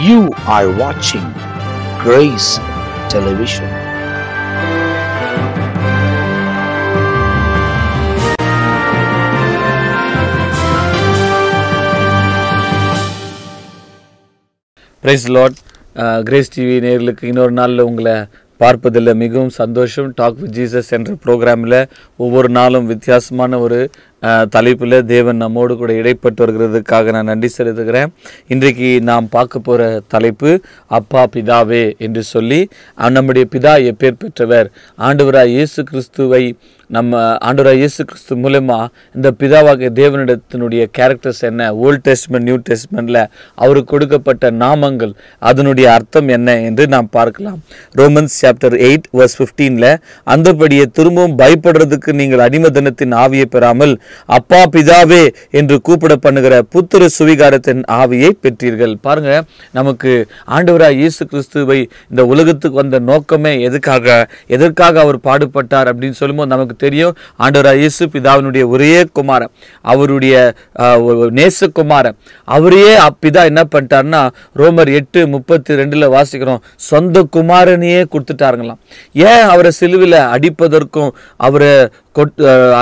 You are watching Grace Television. Praise the Lord. Grace TV நேயர்களுக்கு இன்னொரு நாளில் உங்களை பார்ப்பதில் மிகவும் சந்தோஷம். டாக் வித் ஜீசஸ் என்ற ப்ரோக்ராமில் ஒவ்வொரு நாளும் வித்தியாசமான ஒரு தலைப்பில் தேவன் நம்மோடு கூட இடைப்பட்டு வருகிறதுக்காக நான் நன்றி செலுத்துகிறேன். இன்றைக்கு நாம் பார்க்க போகிற தலைப்பு அப்பா பிதாவே என்று சொல்லி, நம்முடைய பிதா எப்பேர் பெற்றவர், ஆண்டவராய் இயேசு கிறிஸ்துவை நம்ம ஆண்டவராய் இயேசு கிறிஸ்து மூலமாக இந்த பிதாவாகிய தேவனிடத்தினுடைய கேரக்டர்ஸ் என்ன, ஓல்ட் டெஸ்ட்மெண்ட் நியூ டெஸ்ட்மெண்ட்டில் அவருக்கு கொடுக்கப்பட்ட நாமங்கள், அதனுடைய அர்த்தம் என்ன என்று நாம் பார்க்கலாம். ரோமன்ஸ் சாப்டர் 8:15 அந்தபடியே திரும்பவும் பயப்படுறதுக்கு நீங்கள் அடிமை தினத்தின் ஆவியை பெறாமல் அப்பா பிதாவே என்று கூப்பிட பண்ணுகிற புத்திர சுவிகாரத்தின் ஆவியை பெற்றீர்கள். பாருங்க, நமக்கு ஆண்டவராய் இயேசு கிறிஸ்துவை இந்த உலகத்துக்கு வந்த நோக்கமே எதற்காக அவர் பாடுபட்டார் அப்படின்னு சொல்லும்போது நமக்கு தெரியும். ஆண்டவராய் இயேசு பிதாவினுடைய ஒரே குமாரன், அவருடைய நேசகுமாரன், அவரையே அப்பிதா என்ன பண்ணிட்டார்னா ரோமர் 8:32 வாசிக்கிறோம், சொந்த குமாரனையே கொடுத்துட்டாருங்களாம். ஏன் அவரை சிலுவையில் அடிப்பதற்கும் அவரை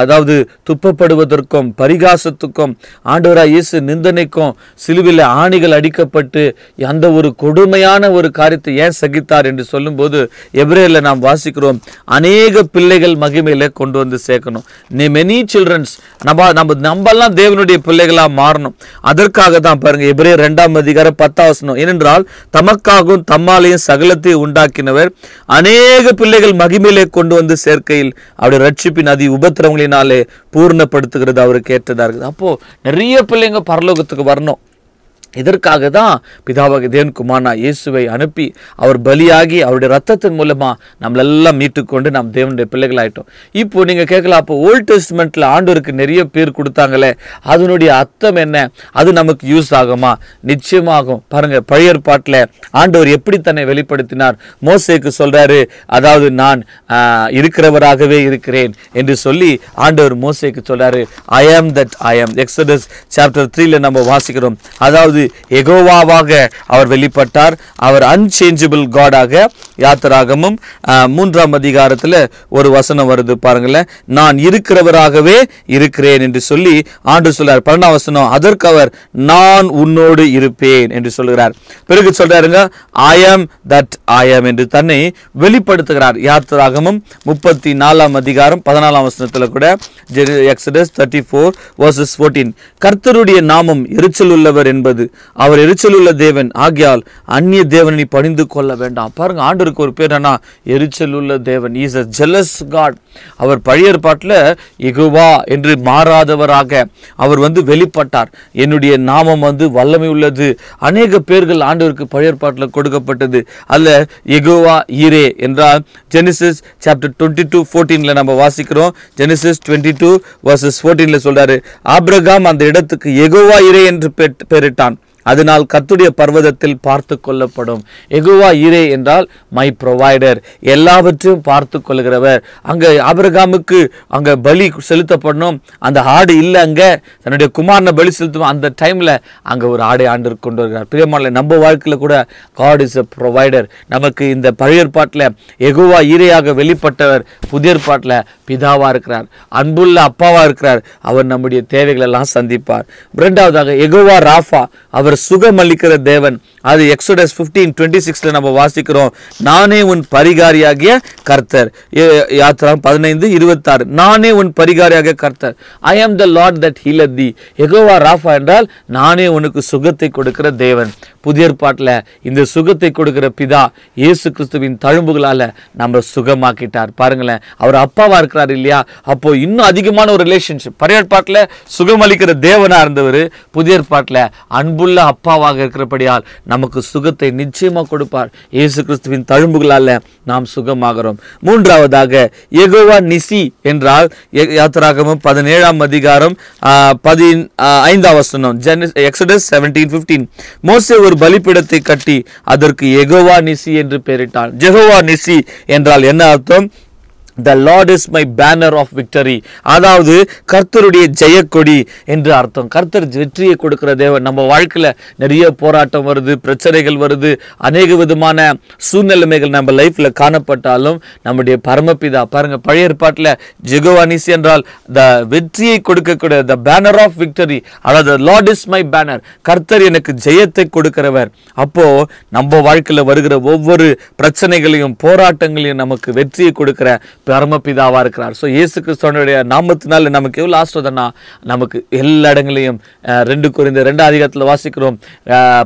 அதாவது துப்பப்படுவதற்கும் பரிகாசத்துக்கும் ஆண்டவராய் இயேசு நிந்தனைக்கும் சிலுவையில் ஆணிகள் அடிக்கப்பட்டு அந்த ஒரு கொடுமையான ஒரு காரியத்தை ஏன் சகித்தார் என்று சொல்லும்போது எபிரேயர்ல நாம் வாசிக்கிறோம், அநேக பிள்ளைகள் மகிமையில கொண்டு வந்து சேர்க்கணும். மெனி சில்ட்ரன்ஸ் நம்மெல்லாம் தேவனுடைய பிள்ளைகளா மாறணும். அதற்காக தான் பாருங்க எபிரேயர் 2:10 ஏனென்றால் தமக்காகவும் தம்மாலையும் சகலத்தை உண்டாக்கினவர் அநேக பிள்ளைகள் மகிமையிலே கொண்டு வந்து சேர்க்கையில் அவருடைய ரட்சிப்பின் உபத்திரவங்களினாலே பூர்ணப்படுத்துகிறது அவருக்கு ஏற்றதா இருக்குது. அப்போ நிறைய பிள்ளைங்க பரலோகத்துக்கு வரணும். இதற்காக தான் பிதாவாகிய தேவன் குமாரனா இயேசுவை அனுப்பி அவர் பலியாகி அவருடைய ரத்தத்தின் மூலமா நம்மளெல்லாம் மீட்டுக்கொண்டு நாம் தேவனுடைய பிள்ளைகள் ஆயிட்டோம். இப்போ நீங்க கேட்கலாம், அப்போ ஓல்ட் டெஸ்ட்மெண்ட்ல ஆண்டவருக்கு நிறைய பேர் கொடுத்தாங்களே, அதனுடைய அர்த்தம் என்ன, அது நமக்கு யூஸ் ஆகுமா? நிச்சயமாகும். பாருங்க, பழைய ஏற்பாட்டில் ஆண்டவர் எப்படி தன்னை வெளிப்படுத்தினார். மோசேக்கு சொல்றாரு, அதாவது நான் இருக்கிறவராகவே இருக்கிறேன் என்று சொல்லி ஆண்டவர் மோசேக்கு சொல்றாரு, ஐ ஆம் தட் ஐ ஆம். எக்ஸோடஸ் சாப்டர் 3 நம்ம வாசிக்கிறோம். அதாவது யெகோவாவாக அவர் வெளிப்பட்டார். அவர் அன்சேஞ்சபிள் காடாக. யாத்திராகமும் 3 ஒரு வசனம் வருது பாருங்களேன், நான் இருக்கிறவராகவே இருக்கிறேன் என்று சொல்லி ஆண்டவர் சொல்றார். 12 அதற்கு அவர் நான் உன்னோடு இருப்பேன் என்று சொல்கிறார். பிறகு சொல்றாருங்க, ஐ ஆம் தட் ஐ ஆம் என்று தன்னை வெளிப்படுத்துகிறார். யாத்திராகமும் 34 14 கூட, எக்ஸோடஸ் 34:14 கர்த்தருடைய நாமம் எரிச்சல் உள்ளவர் என்பது, அவர் எரிச்சல் உள்ள தேவன் ஆகியால் அந்நிய தேவனை பணிந்து கொள்ள வேண்டாம். பாருங்க, ஆண்டவருக்கு ஒரு பேர் என்ன, எரிச்சல் உள்ள தேவன். Is a jealous God. அவர் பழைய ஏற்பாட்டில் யெகோவா என்று மாறாதவராக அவர் வெளிப்பட்டார். என்னுடைய நாமம் வல்லமை உள்ளது. அநேக பேர்கள் ஆண்டவருக்கு பழைய ஏற்பாட்டில் கொடுக்கப்பட்டது. அல்ல யெகோவா ஈரே என்றால் ஜெனிசிஸ் சாப்டர் 22:14 நம்ம வாசிக்கிறோம். ஜெனிசிஸ் 22:14 சொல்றாரு, ஆபிரகாம் அந்த இடத்துக்கு யெகோவா ஈரே என்று பெயரிட்டான், அதனால் கர்த்தருடைய பர்வதத்தில் பார்த்து கொள்ளப்படும். யெகோவா ஈரே என்றால் மை ப்ரொவைடர், எல்லாவற்றையும் பார்த்து கொள்கிறவர். அங்க ஆபிரகாமுக்கு அங்க பலி செலுத்தப்படணும், அந்த ஆடு இல்லை, அங்க தன்னுடைய குமாரனை பலி செலுத்தும். அந்த டைம்ல அங்க ஒரு ஆடை ஆண்டு கொண்டு வருகிறார். பிரியமான நம்ம வாழ்க்கையில கூட காட் இஸ் a ப்ரொவைடர். நமக்கு இந்த பழைய ஏற்பாட்டில் யெகோவா ஈரேயாக வெளிப்பட்டவர் புதிய ஏற்பாட்டில் பிதாவா இருக்கிறார், அன்புள்ள அப்பாவா இருக்கிறார். அவர் நம்முடைய தேவைகள் எல்லாம் சந்திப்பார். இரண்டாவதாக யெகோவா ராஃபா, அவர் சுகம் அளிக்கிற தேவன். அது எக்ஸோடஸ் 15:26 நம்ம வாசிக்கிறோம், நானே உன் பரிகாரியாகிய கர்த்தர். யாத்திராகமம் 15:26 நானே உன் பரிகாரியாகிய கர்த்தர். I am the Lord that healeth thee. Jehovah Rapha என்றால் நானே உனக்கு சுகத்தை கொடுக்கிற தேவன். புதிய ஏற்பாட்டில் இந்த சுகத்தை கொடுக்கிற பிதா இயேசு கிறிஸ்துவின் தழும்புகளால நம்ம சுகமாக்கிட்டார். பாருங்களேன், அவர் அப்பாவா இருக்கிறார் இல்லையா? அப்போ இன்னும் அதிகமான ஒரு ரிலேஷன்ஷிப். பழைய ஏற்பாட்டில் சுகம் அளிக்கிற தேவனா இருந்தவர், புதிய ஏற்பாட்டில் அன்புள்ள அப்பாவாக இருக்கிறபடியால் நமக்கு சுகத்தை நிச்சயமா கொடுப்பார். இயேசு கிறிஸ்துவின் தழும்புகளால நாம் சுகமாகிறோம். மூன்றாவதாக யெகோவா நிசி என்றால் யாத்திராகமம் 17 15 எக்ஸோடஸ் 17:15 மோசே ஒரு பலிபீடத்தை கட்டி அதற்கு யெகோவா நிசி என்று பெயரிட்டான். யெகோவா நிசி என்றால் என்ன அர்த்தம்? The Lord is my banner of victory. அதாவது கர்த்தருடைய ஜெயக்கொடி என்று அர்த்தம். கர்த்தர் வெற்றியை கொடுக்கிற தேவன். நம்ம வாழ்க்கையில நிறைய போராட்டம் வருது, பிரச்சனைகள் வருது, அநேக விதமான சூழ்நிலைமைகள் நம்ம லைஃப்ல காணப்பட்டாலும் நம்முடைய பரமபிதா பாருங்க, பழைய ஏற்பாட்டில் ஜெகோவா நிசி என்றால் வெற்றியை கொடுக்கக்கூடிய the banner of victory. அதாவது Lord is my banner. கர்த்தர் எனக்கு ஜெயத்தை கொடுக்கிறவர். அப்போ நம்ம வாழ்க்கையில வருகிற ஒவ்வொரு பிரச்சனைகளையும் போராட்டங்களையும் நமக்கு வெற்றியை கொடுக்கிற பரமபிதாவா இருக்கிறார். ஸோ இயேசு கிறிஸ்துவனுடைய நாமத்தினால நமக்கு எவ்வளவு ஆசீர்வாதம்னா, நமக்கு எல்லா இடங்களையும் 2 கொரிந்தியர் 2 அதிகாரத்தில் வாசிக்கிறோம்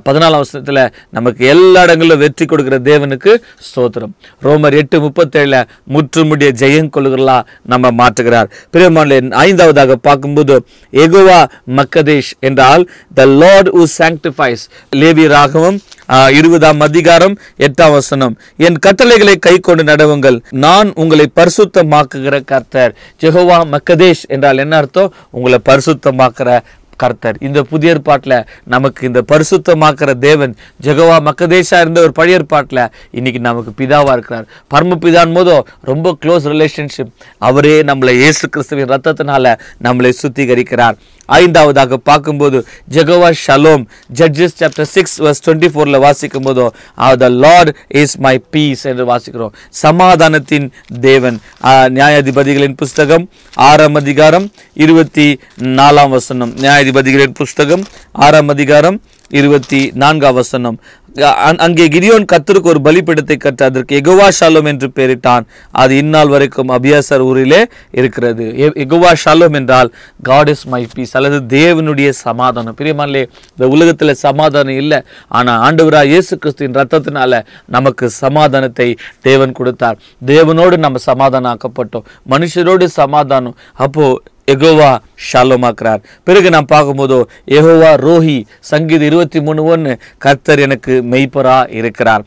14ஆம் வசனத்தில் நமக்கு எல்லா இடங்களிலும் வெற்றி கொடுக்கிற தேவனுக்கு ஸ்தோத்திரம். ரோமர் 8:37 முற்றுமுடிய ஜெயம் கொள்கிறா நம்ம மாற்றுகிறார். பிரியமானவர்களே, 5ஆவதாக பார்க்கும்போது யெகோவா மக்கதேஷ் என்றால் the Lord who sanctifies. லேவியராகமம் 20ஆம் அதிகாரம் 8ஆம் வசனம், என் கட்டளைகளை கை கொண்டு நடவுங்கள், நான் உங்களை பரிசுத்தமாக்குகிற கர்த்தர். ஜெகோவா மக்கதேஷ் என்றால் என்ன அர்த்தம்? உங்களை பரிசுத்தமாக்குற கர்த்தர். இந்த புதிய ஏற்பாட்டில் நமக்கு இந்த பரிசுத்தமாக்குற தேவன் ஜெகோவா மக்கதேஷா இருந்த ஒரு பழைய ஏற்பாட்டில் இன்னைக்கு நமக்கு பிதாவா இருக்கிறார். பரமபிதான் போதும் ரொம்ப க்ளோஸ் ரிலேஷன்ஷிப். அவரே நம்மளை இயேசு கிறிஸ்துவின் ரத்தத்தினால நம்மளை சுத்திகரிக்கிறார். 5ஆவதாக பார்க்கும்போது ஜெகோவா ஷலோம். ஜட்ஜஸ் சாப்டர் 6:24 வாசிக்கும் போது the Lord is my peace என்று வாசிக்கிறோம். சமாதானத்தின் தேவன். நியாயாதிபதிகளின் புஸ்தகம் 6ஆம் அதிகாரம் 24ஆம் வசனம். நியாயாதிபதிகளின் புஸ்தகம் 6ஆம் அதிகாரம் 24ஆம் வசனம். அங்கே கிதியோன் கர்த்தருக்கு ஒரு பலிபீடத்தை கட்ட அதற்கு யெகோவா ஷாலோம் என்று பெயரிட்டான். அது இந்நாள் வரைக்கும் அபியாசர் ஊரிலே இருக்கிறது. யெகோவா ஷாலோம் என்றால் காட் இஸ் மை பீஸ் அல்லது தேவனுடைய சமாதானம். பிரியமானவர்களே, இந்த உலகத்தில் சமாதானம் இல்லை. ஆனால் ஆண்டவராகிய இயேசு கிறிஸ்துவின் ரத்தத்தினால நமக்கு சமாதானத்தை தேவன் கொடுத்தார். தேவனோடு நம்ம சமாதானம் ஆக்கப்பட்டோம், மனுஷரோடு சமாதானம். அப்போ யெகோவா ஷாலோமாக்குறார். பிறகு நாம் பார்க்கும்போது யெகோவா ரோஹி. சங்கீதம் 23:1 கர்த்தர் எனக்கு மெய்ப்பரா இருக்கிறார்.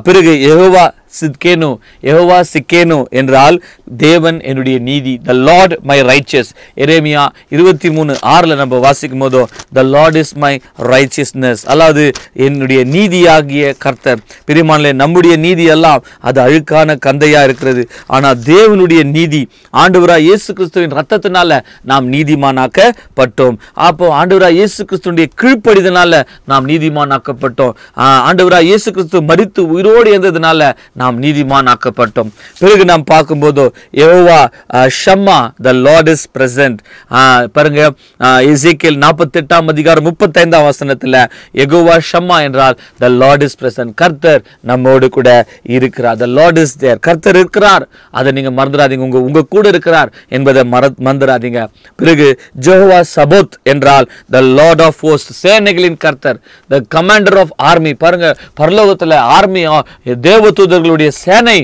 பிறகு யெகோவா சித்கேனு. யெகோவா சிக்கேனு என்றால் தேவன் என்னுடைய நீதி. the Lord my righteous. எரேமியா 23:6 நம்ம வாசிக்கும் போதோ the Lord is my righteousness. அதாவது என்னுடைய நீதியாகிய கர்த்தர். பிரியமானவர்களே, நம்முடைய நீதி எல்லாம் அது அழுக்கான கந்தையா இருக்கிறது. ஆனால் தேவனுடைய நீதி ஆண்டவராகிய இயேசு கிறிஸ்துவின் ரத்தத்தினால நாம் நீதிமானாக்கப்பட்டோம். அப்போ ஆண்டவராகிய இயேசு கிறிஸ்துவின் கீழ்ப்படிதனால நாம் நீதிமானாக்கப்பட்டோம். ஆண்டவராகிய இயேசு கிறிஸ்து மரித்து உயிரோடு இருந்ததுனால நாம் நீதிமான் ஆக்கப்பட்டோம். பிறகு நாம் பார்க்கும்போது Jehovah ஷம்மா. the Lord is present. பாருங்க, எசேக்கியேல் 48ஆம் அதிகாரம் 35ஆம் வசனத்தில் யெகோவா ஷம்மா என்றால் the Lord is present. கர்த்தர் நம்மோடு கூட இருக்கிறார். the Lord is there. கர்த்தர் இருக்கிறார், அதை நீங்க மறந்துடாதீங்க. உங்க கூட இருக்கிறார் என்பதை மறந்துடாதீங்க. பிறகு ஜெகோவா சபோத் என்றால் the Lord of hosts. சேனைகளின் கர்த்தர், the commander of army. பாருங்க, பரலோகத்தில் ஆர்மி தேவதூதர்களுடைய சேனை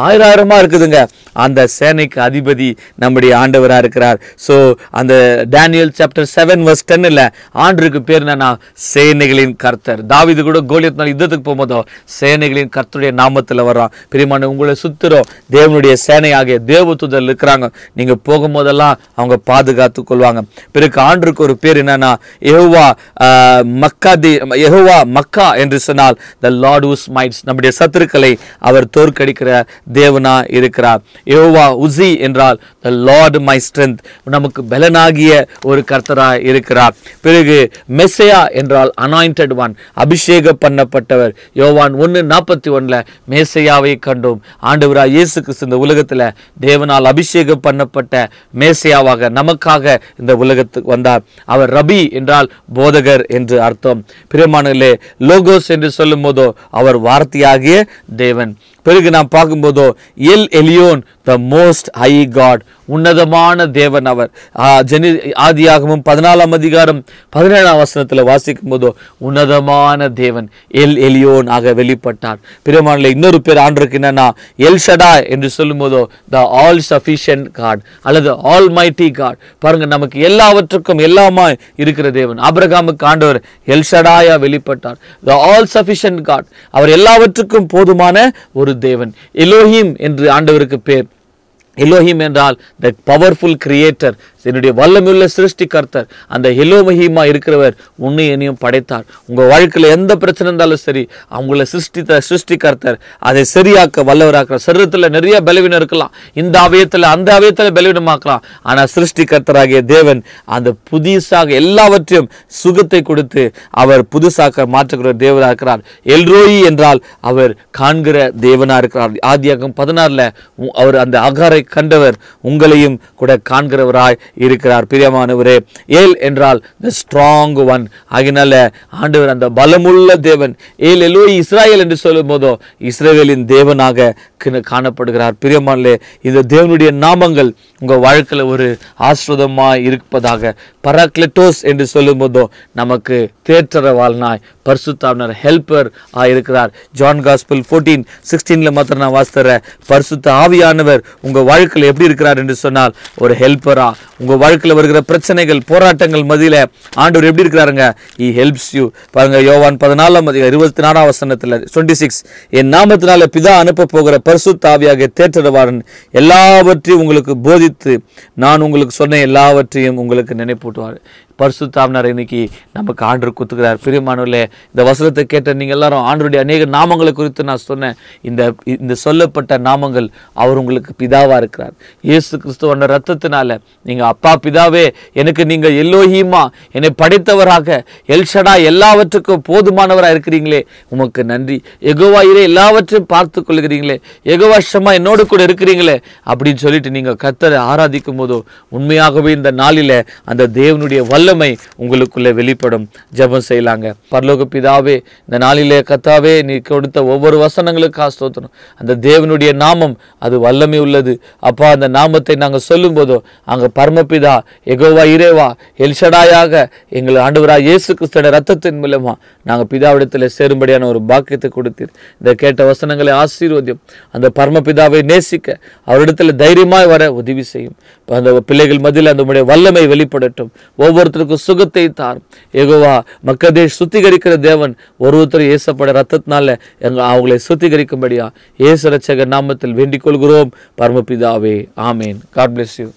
ஆயிரமா இருக்குதுங்க. அந்த சேனைக்கு அதிபதி நம்முடைய ஆண்டவரா இருக்கிறார். சோ அந்த டேனியல் சாப்டர் 7:10 ஆண்டருக்கு பேர் என்னன்னா சேனைகளின் கர்த்தர். தாவீது கூட கோலியத் யுத்தத்துக்கு போகும்போதோ சேனைகளின் கர்த்தருடைய நாமத்தில் வர்றான். பிரியமான, உங்களை சுத்திரம் தேவனுடைய சேனையாகிய தேவதூதர்கள் இருக்கிறாங்க. நீங்க போகும்போதெல்லாம் அவங்க பாதுகாத்து கொள்வாங்க. பிறகு ஆண்டருக்கு ஒரு பேர் என்னன்னா யெகோவா மக்கா என்று சொன்னால் the Lord who smites. நம்முடைய சத்துருக்களை அவர் தோற்கடிக்கிற தேவனா இருக்கிறார். யெகோவா உசி என்றால் the Lord my strength. நமக்கு பலனாகிய ஒரு கர்த்தராய் இருக்கிறார். பிறகு மெஸ்ஸியா என்றால் anointed one. அபிஷேகம் பண்ணப்பட்டவர். யோவான் 1:41 மேசையாவை கண்டோம். ஆண்டவராகிய இயேசு கிறிஸ்து இந்த உலகத்தில் தேவனால் அபிஷேகம் பண்ணப்பட்ட மேசையாவாக நமக்காக இந்த உலகத்துக்கு வந்தார். அவர் ரபி என்றால் போதகர் என்று அர்த்தம். பிரியமானவர்களே, லோகோஸ் என்று சொல்லும் போதோ அவர் வார்த்தையாகிய தேவன். பிறகு நாம் பார்க்கும்போதோ El Elyon the most high God. உன்னதமான தேவன் அவர். ஆதியாகமம் 14ஆம் அதிகாரம் 17ஆம் வசனத்தில் வாசிக்கும் போதோ உன்னதமான தேவன் எல் எலியோன் ஆக வெளிப்பட்டார். பிரியமானவர்களே, இன்னொரு பேர் ஆண்டருக்கு என்னன்னா எல் ஷடாய் என்று சொல்லும் போதோ the all sufficient God அல்லது almighty God. பாருங்க, நமக்கு எல்லாவற்றுக்கும் எல்லாமா இருக்கிற தேவன். ஆபிரகாமுக்கு ஆண்டவர் எல் ஷடாயா வெளிப்பட்டார். the all sufficient God. அவர் எல்லாவற்றுக்கும் போதுமான ஒரு தேவன். எலோஹிம் என்று ஆண்டவருக்கு பேர். எலோஹிம் என்றால் the powerful creator. என்னுடைய வல்லமையுள்ள சிருஷ்டிகர்த்தர், அந்த எலோமஹீமா இருக்கிறவர் உன்னை என்னையும் படைத்தார். உங்கள் வாழ்க்கையில் எந்த பிரச்சனை இருந்தாலும் சரி, அவங்கள சிருஷ்டிகர்த்தர் அதை சரியாக்க வல்லவராக்கிறார். சரீரத்தில் நிறைய பலவீனம் இருக்கலாம், இந்த அவயத்தில் அந்த அவயத்தில் பலவீனமாக்கலாம். ஆனால் சிருஷ்டிகர்த்தராகிய தேவன் அந்த புதுசாக எல்லாவற்றையும் சுகத்தை கொடுத்து அவர் புதுசாக மாற்றுகிற தேவனாக இருக்கிறார். எல்ரோயி என்றால் அவர் காண்கிற தேவனா இருக்கிறார். ஆதியாகமம் 16 அவர் அந்த ஆகாரை கண்டவர் உங்களையும் கூட காண்கிறவராய் இருக்கிறார். பிரியமானவரே, ஏல் என்றால் the strong one. ஆகினால ஆண்டவர் அந்த பலமுள்ள தேவன். ஏல் எலோயி இஸ்ராயேல் என்று சொல்லும் போதோ இஸ்ரவேலின் தேவனாக காணப்படுகிறார். பிரியமானே, இந்த தேவனுடைய நாமங்கள் உங்க வாழ்க்கையில் ஒரு ஆசீர்வாதமாய் இருப்பதாக. பராக்லெட்டோஸ் என்று சொல்லும் போதோ நமக்கு தேற்றரவாளனாய் பரிசுத்த ஆவியானவர் ஹெல்ப்பர் இருக்கிறார். ஜான் காஸ்பல் 14:16 மாத்திரம் நான் வாசித்தர பரிசுத்த ஆவியானவர் உங்க வாழ்க்கையில் எப்படி இருக்கிறார் என்று சொன்னால் ஒரு ஹெல்ப்பரா. உங்க வாழ்க்கையில் வருகிற பிரச்சனைகள் போராட்டங்கள் மத்தியில ஆண்டவர் எப்படி இருக்கிறாருங்க? he helps you. பாருங்க, யோவான் 14:24 26, என் நாமத்தினால பிதா அனுப்ப போகிற பரிசுத்த ஆவியாக தேற்றரவாளன் எல்லாவற்றையும் உங்களுக்கு போதித்து நான் உங்களுக்கு சொன்ன எல்லாவற்றையும் உங்களுக்கு நினைப்பூட்டுவார். பரிசுத்த ஆவியானவர் இன்னைக்கு நமக்கு ஆண்டவர் கொடுத்துக்கிறார். பிரியமானவர்களே, இந்த வசனத்தை கேட்ட நீங்கள் எல்லாரும் ஆண்டவருடைய அநேக நாமங்களை குறித்து நான் சொன்னேன். இந்த சொல்லப்பட்ட நாமங்கள் அவர் உங்களுக்கு பிதாவா இருக்கிறார். இயேசு கிறிஸ்துவோட ரத்தத்தினால நீங்க அப்பா பிதாவே எனக்கு நீங்க எல்லோஹீமா என்னை படைத்தவராக எல்ஷடா எல்லாவற்றுக்கும் போதுமானவராக இருக்கிறீங்களே, உமக்கு நன்றி. யெகோவா ஈரே எல்லாவற்றையும் பார்த்து கொள்கிறீங்களே, யெகோவா ஷம்மா என்னோடு கூட இருக்கிறீங்களே அப்படின்னு சொல்லிட்டு நீங்க கர்த்தரை ஆராதிக்கும் போதோ உண்மையாகவே இந்த நாளில அந்த தேவனுடைய வல்லமை உங்களுக்குள்ளே வெளிப்படும். ஜெபம் செய்யலாங்க. பரலோக பிதாவே, இந்த நாளிலே கர்த்தாவே நீ கொடுத்த ஒவ்வொரு வசனங்களுக்காக ஸ்தோத்திரம். அந்த தேவனுடைய நாமம் அது வல்லமை உள்ளது அப்பா. அந்த நாமத்தை நாங்கள் சொல்லும் போதோ அங்க பரமபிதா யெகோவா இரேவா எல்ஷடாயாக எங்கள் ஆண்டவராகிய இயேசு கிறிஸ்துவின் ரத்தத்தின் மூலமா நாங்கள் பிதாவிடத்தில் சேரும்படியான ஒரு பாக்கியத்தை கொடுத்தீர். இந்த கேட்ட வசனங்களை ஆசீர்வதியும். அந்த பரமபிதாவை நேசிக்க அவரிடத்தில் தைரியமாய் வர உதவி செய்யும். அந்த பிள்ளைகள் மத்தியில் அந்த வல்லமை வெளிப்படட்டும். ஒவ்வொருத்தருக்கும் சுகத்தை தாரும். யெகோவா மக்கதே சுத்திகரிக்கிற தேவன் ஒருத்தர் இயேசப்பட ரத்தத்தினால அவங்களை சுத்திகரிக்கும்படியா இயேசு ரட்சகர் நாமத்தில் வேண்டிக் கொள்கிறோம் பரமபிதாவே. ஆமேன். God bless you.